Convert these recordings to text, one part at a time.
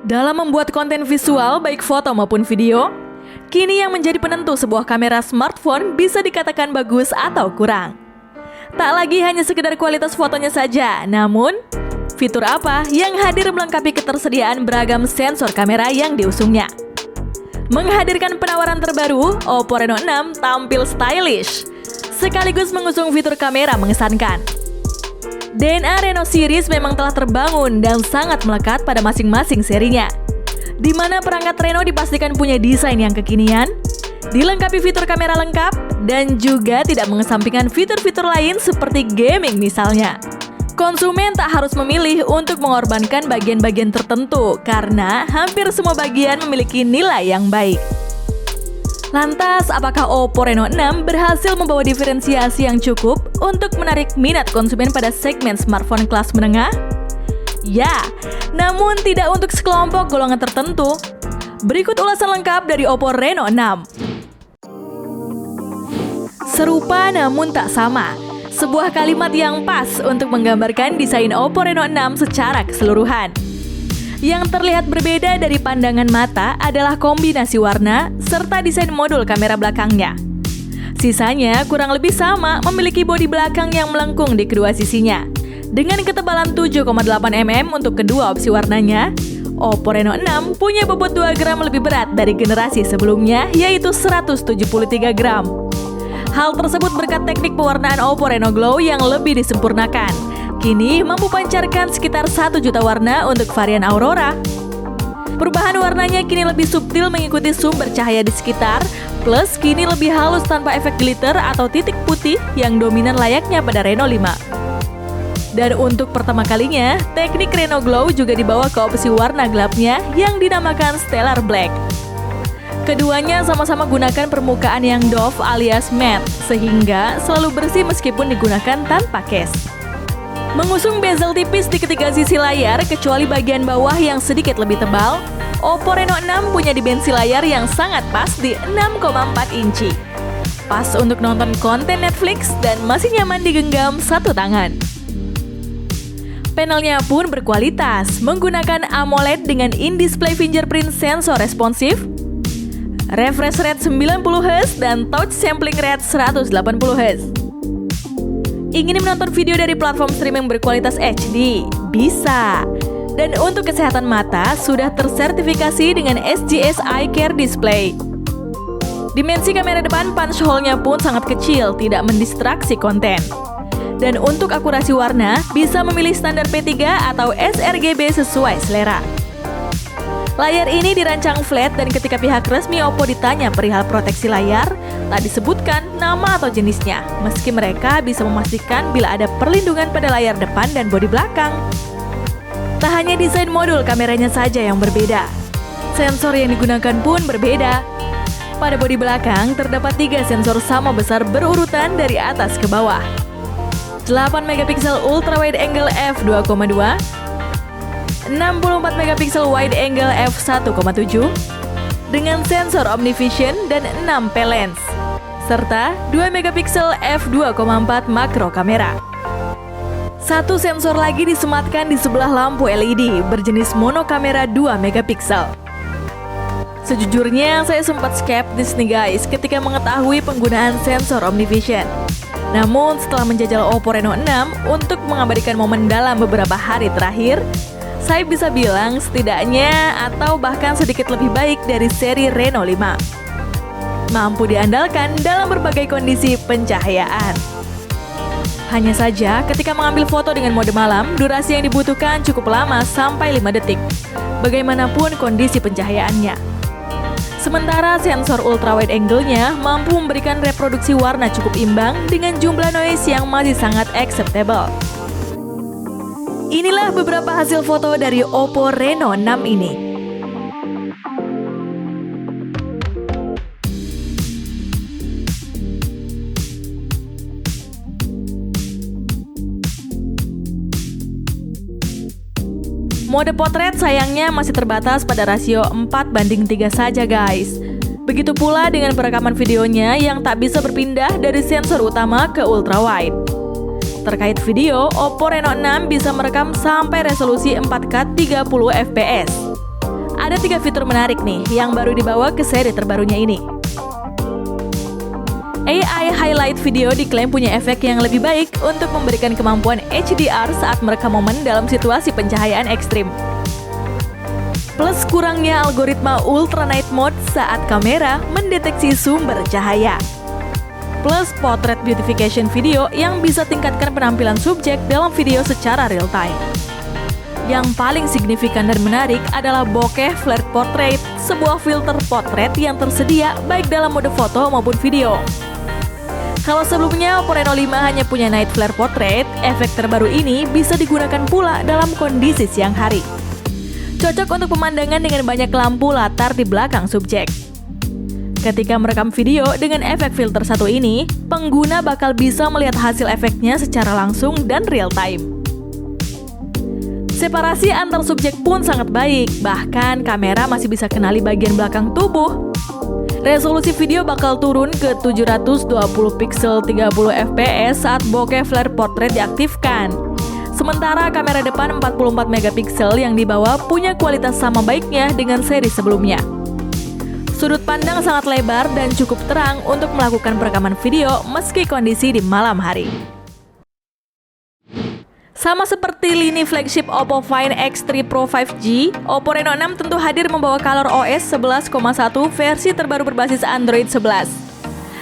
Dalam membuat konten visual, baik foto maupun video, kini yang menjadi penentu sebuah kamera smartphone bisa dikatakan bagus atau kurang. Tak lagi hanya sekedar kualitas fotonya saja, namun fitur apa yang hadir melengkapi ketersediaan beragam sensor kamera yang diusungnya. Menghadirkan penawaran terbaru, Oppo Reno 6 tampil stylish, sekaligus mengusung fitur kamera mengesankan. DNA Reno series memang telah terbangun dan sangat melekat pada masing-masing serinya, di mana perangkat Reno dipastikan punya desain yang kekinian, dilengkapi fitur kamera lengkap, dan juga tidak mengesampingkan fitur-fitur lain seperti gaming misalnya. Konsumen tak harus memilih untuk mengorbankan bagian-bagian tertentu karena hampir semua bagian memiliki nilai yang baik. Lantas, apakah Oppo Reno 6 berhasil membawa diferensiasi yang cukup untuk menarik minat konsumen pada segmen smartphone kelas menengah? Ya, namun tidak untuk sekelompok golongan tertentu. Berikut ulasan lengkap dari Oppo Reno 6. Serupa namun tak sama. Sebuah kalimat yang pas untuk menggambarkan desain Oppo Reno 6 secara keseluruhan. Yang terlihat berbeda dari pandangan mata adalah kombinasi warna serta desain modul kamera belakangnya. Sisanya kurang lebih sama, memiliki bodi belakang yang melengkung di kedua sisinya. Dengan ketebalan 7,8 mm untuk kedua opsi warnanya, Oppo Reno 6 punya bobot 2 gram lebih berat dari generasi sebelumnya, yaitu 173 gram. Hal tersebut berkat teknik pewarnaan Oppo Reno Glow yang lebih disempurnakan. Kini mampu pancarkan sekitar 1 juta warna untuk varian Aurora. Perubahan warnanya kini lebih subtil mengikuti sumber cahaya di sekitar, plus kini lebih halus tanpa efek glitter atau titik putih yang dominan layaknya pada Reno 5. Dan untuk pertama kalinya, teknik Reno Glow juga dibawa ke opsi warna gelapnya yang dinamakan Stellar Black. Keduanya sama-sama gunakan permukaan yang doff alias matte, sehingga selalu bersih meskipun digunakan tanpa case. Mengusung bezel tipis di ketiga sisi layar, kecuali bagian bawah yang sedikit lebih tebal, Oppo Reno 6 punya dimensi layar yang sangat pas di 6,4 inci. Pas untuk nonton konten Netflix dan masih nyaman digenggam satu tangan. Panelnya pun berkualitas, menggunakan AMOLED dengan in-display fingerprint sensor responsif, refresh rate 90Hz, dan touch sampling rate 180Hz. Ingin menonton video dari platform streaming berkualitas HD? Bisa! Dan untuk kesehatan mata, sudah tersertifikasi dengan SGS Eye Care Display. Dimensi kamera depan punch hole-nya pun sangat kecil, tidak mendistraksi konten. Dan untuk akurasi warna, bisa memilih standar P3 atau sRGB sesuai selera. Layar ini dirancang flat dan ketika pihak resmi Oppo ditanya perihal proteksi layar, tak disebutkan nama atau jenisnya, meski mereka bisa memastikan bila ada perlindungan pada layar depan dan bodi belakang. Tak hanya desain modul kameranya saja yang berbeda, sensor yang digunakan pun berbeda. Pada bodi belakang terdapat 3 sensor sama besar berurutan dari atas ke bawah. 8 megapiksel ultra wide angle f2,2, 64 megapiksel wide angle f1,7 dengan sensor OmniVision dan 6 P lens, serta 2 megapiksel f2,4 makro kamera. Satu sensor lagi disematkan di sebelah lampu LED berjenis mono kamera 2 megapiksel. Sejujurnya saya sempat skeptis nih guys ketika mengetahui penggunaan sensor OmniVision. Namun setelah menjajal Oppo Reno 6 untuk mengabadikan momen dalam beberapa hari terakhir, saya bisa bilang setidaknya atau bahkan sedikit lebih baik dari seri Reno 5. Mampu diandalkan dalam berbagai kondisi pencahayaan. Hanya saja ketika mengambil foto dengan mode malam, durasi yang dibutuhkan cukup lama sampai 5 detik. Bagaimanapun kondisi pencahayaannya. Sementara sensor ultrawide angle-nya mampu memberikan reproduksi warna cukup imbang dengan jumlah noise yang masih sangat acceptable. Inilah beberapa hasil foto dari Oppo Reno 6 ini. Mode potret sayangnya masih terbatas pada rasio 4:3 saja guys. Begitu pula dengan perekaman videonya yang tak bisa berpindah dari sensor utama ke ultrawide. Terkait video, Oppo Reno 6 bisa merekam sampai resolusi 4K 30 fps. Ada 3 fitur menarik nih yang baru dibawa ke seri terbarunya ini. AI Highlight Video diklaim punya efek yang lebih baik untuk memberikan kemampuan HDR saat merekam momen dalam situasi pencahayaan ekstrim. Plus kurangnya algoritma Ultra Night Mode saat kamera mendeteksi sumber cahaya. Plus Portrait Beautification Video yang bisa tingkatkan penampilan subjek dalam video secara real time. Yang paling signifikan dan menarik adalah Bokeh Flare Portrait, sebuah filter potret yang tersedia baik dalam mode foto maupun video. Kalau sebelumnya Oppo Reno 5 hanya punya Night Flare Portrait, efek terbaru ini bisa digunakan pula dalam kondisi siang hari. Cocok untuk pemandangan dengan banyak lampu latar di belakang subjek. Ketika merekam video dengan efek filter satu ini, pengguna bakal bisa melihat hasil efeknya secara langsung dan real time. Separasi antar subjek pun sangat baik, bahkan kamera masih bisa kenali bagian belakang tubuh. Resolusi video bakal turun ke 720 pixel 30 fps saat Bokeh Flare Portrait diaktifkan. Sementara kamera depan 44 megapiksel yang dibawa punya kualitas sama baiknya dengan seri sebelumnya. Sudut pandang sangat lebar dan cukup terang untuk melakukan perekaman video meski kondisi di malam hari. Sama seperti lini flagship Oppo Find X3 Pro 5G, Oppo Reno 6 tentu hadir membawa ColorOS 11.1 versi terbaru berbasis Android 11.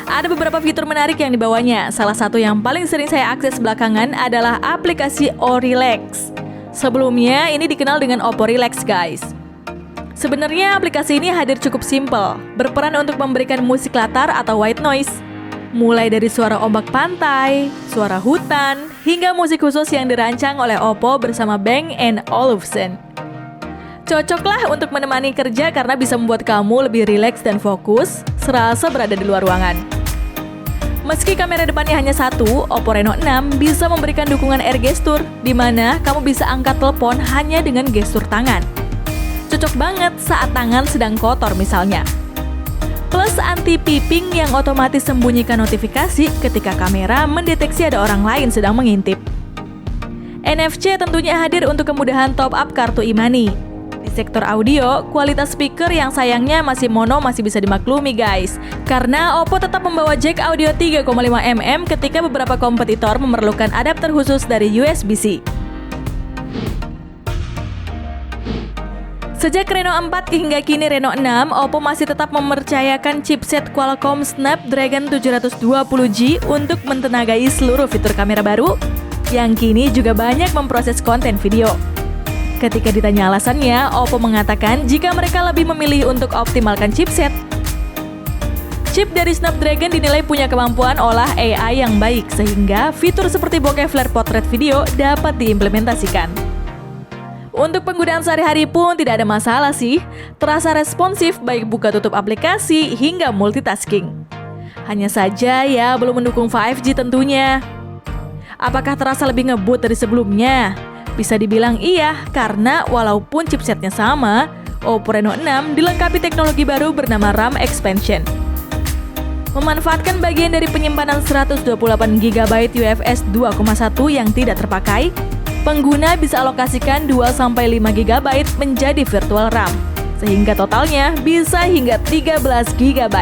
Ada beberapa fitur menarik yang dibawanya. Salah satu yang paling sering saya akses belakangan adalah aplikasi ORelax. Sebelumnya ini dikenal dengan Oppo Relax, guys. Sebenarnya aplikasi ini hadir cukup simpel, berperan untuk memberikan musik latar atau white noise. Mulai dari suara ombak pantai, suara hutan, hingga musik khusus yang dirancang oleh Oppo bersama Bang & Olufsen. Cocoklah untuk menemani kerja karena bisa membuat kamu lebih rileks dan fokus, serasa berada di luar ruangan. Meski kamera depannya hanya satu, Oppo Reno 6 bisa memberikan dukungan air gesture, di mana kamu bisa angkat telepon hanya dengan gestur tangan. Cocok banget saat tangan sedang kotor misalnya. Plus anti-peeping yang otomatis sembunyikan notifikasi ketika kamera mendeteksi ada orang lain sedang mengintip. NFC tentunya hadir untuk kemudahan top up kartu e-money. Di sektor audio, kualitas speaker yang sayangnya masih mono masih bisa dimaklumi, guys. Karena Oppo tetap membawa jack audio 3,5 mm ketika beberapa kompetitor memerlukan adapter khusus dari USB-C. Sejak Reno 4 hingga kini Reno 6, Oppo masih tetap mempercayakan chipset Qualcomm Snapdragon 720G untuk mentenagai seluruh fitur kamera baru, yang kini juga banyak memproses konten video. Ketika ditanya alasannya, Oppo mengatakan jika mereka lebih memilih untuk optimalkan chipset. Chip dari Snapdragon dinilai punya kemampuan olah AI yang baik, sehingga fitur seperti Bokeh Flare Portrait Video dapat diimplementasikan. Untuk penggunaan sehari-hari pun tidak ada masalah sih, terasa responsif baik buka tutup aplikasi hingga multitasking. Hanya saja ya belum mendukung 5G tentunya. Apakah terasa lebih ngebut dari sebelumnya? Bisa dibilang iya, karena walaupun chipsetnya sama, Oppo Reno 6 dilengkapi teknologi baru bernama RAM Expansion. Memanfaatkan bagian dari penyimpanan 128GB UFS 2.1 yang tidak terpakai, pengguna bisa alokasikan 2-5GB menjadi virtual RAM, sehingga totalnya bisa hingga 13GB.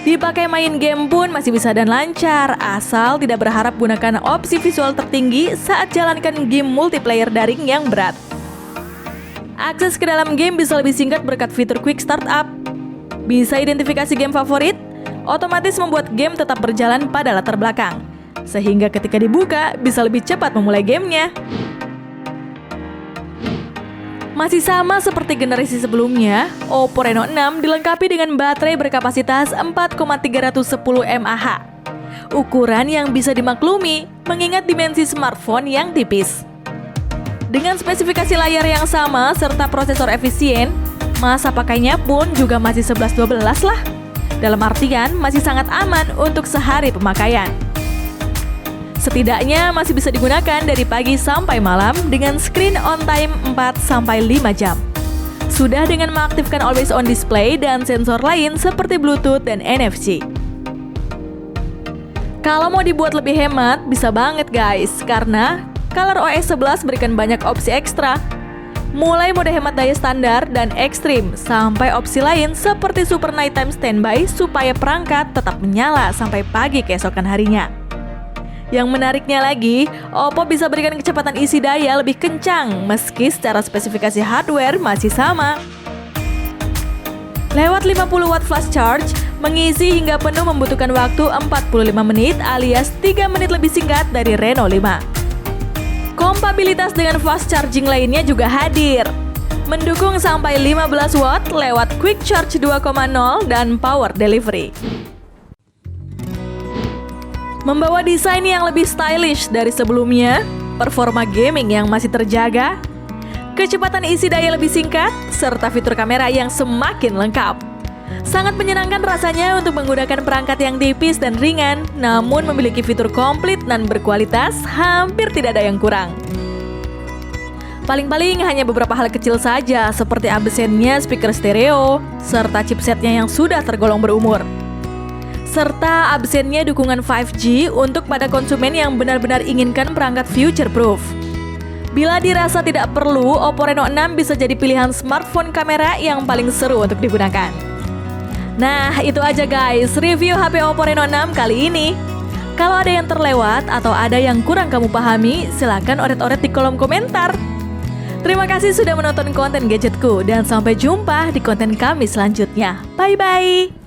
Dipakai main game pun masih bisa dan lancar, asal tidak berharap gunakan opsi visual tertinggi saat jalankan game multiplayer daring yang berat. Akses ke dalam game bisa lebih singkat berkat fitur Quick Startup. Bisa identifikasi game favorit, otomatis membuat game tetap berjalan pada latar belakang, sehingga ketika dibuka bisa lebih cepat memulai gamenya. Masih sama seperti generasi sebelumnya, Oppo Reno 6 dilengkapi dengan baterai berkapasitas 4,310 mAh. Ukuran yang bisa dimaklumi mengingat dimensi smartphone yang tipis. Dengan spesifikasi layar yang sama serta prosesor efisien, masa pakainya pun juga masih 11-12 lah. Dalam artian masih sangat aman untuk sehari pemakaian. Setidaknya masih bisa digunakan dari pagi sampai malam dengan screen on time 4-5 jam. Sudah dengan mengaktifkan always on display dan sensor lain seperti Bluetooth dan NFC. Kalau mau dibuat lebih hemat, bisa banget guys, karena ColorOS 11 berikan banyak opsi ekstra. Mulai mode hemat daya standar dan ekstrim, sampai opsi lain seperti Super Nighttime Standby supaya perangkat tetap menyala sampai pagi keesokan harinya. Yang menariknya lagi, Oppo bisa berikan kecepatan isi daya lebih kencang meski secara spesifikasi hardware masih sama. Lewat 50 watt flash charge, mengisi hingga penuh membutuhkan waktu 45 menit alias 3 menit lebih singkat dari Reno 5. Kompatibilitas dengan fast charging lainnya juga hadir. Mendukung sampai 15 watt lewat Quick Charge 2.0 dan Power Delivery. Membawa desain yang lebih stylish dari sebelumnya, performa gaming yang masih terjaga, kecepatan isi daya lebih singkat, serta fitur kamera yang semakin lengkap. Sangat menyenangkan rasanya untuk menggunakan perangkat yang tipis dan ringan, namun memiliki fitur komplit dan berkualitas, hampir tidak ada yang kurang. Paling-paling hanya beberapa hal kecil saja, seperti absennya speaker stereo, serta chipsetnya yang sudah tergolong berumur. Serta absennya dukungan 5G untuk pada konsumen yang benar-benar inginkan perangkat future-proof. Bila dirasa tidak perlu, Oppo Reno 6 bisa jadi pilihan smartphone kamera yang paling seru untuk digunakan. Nah, itu aja guys, review HP Oppo Reno 6 kali ini. Kalau ada yang terlewat atau ada yang kurang kamu pahami, silahkan oret-oret di kolom komentar. Terima kasih sudah menonton konten gadgetku, dan sampai jumpa di konten kami selanjutnya. Bye-bye!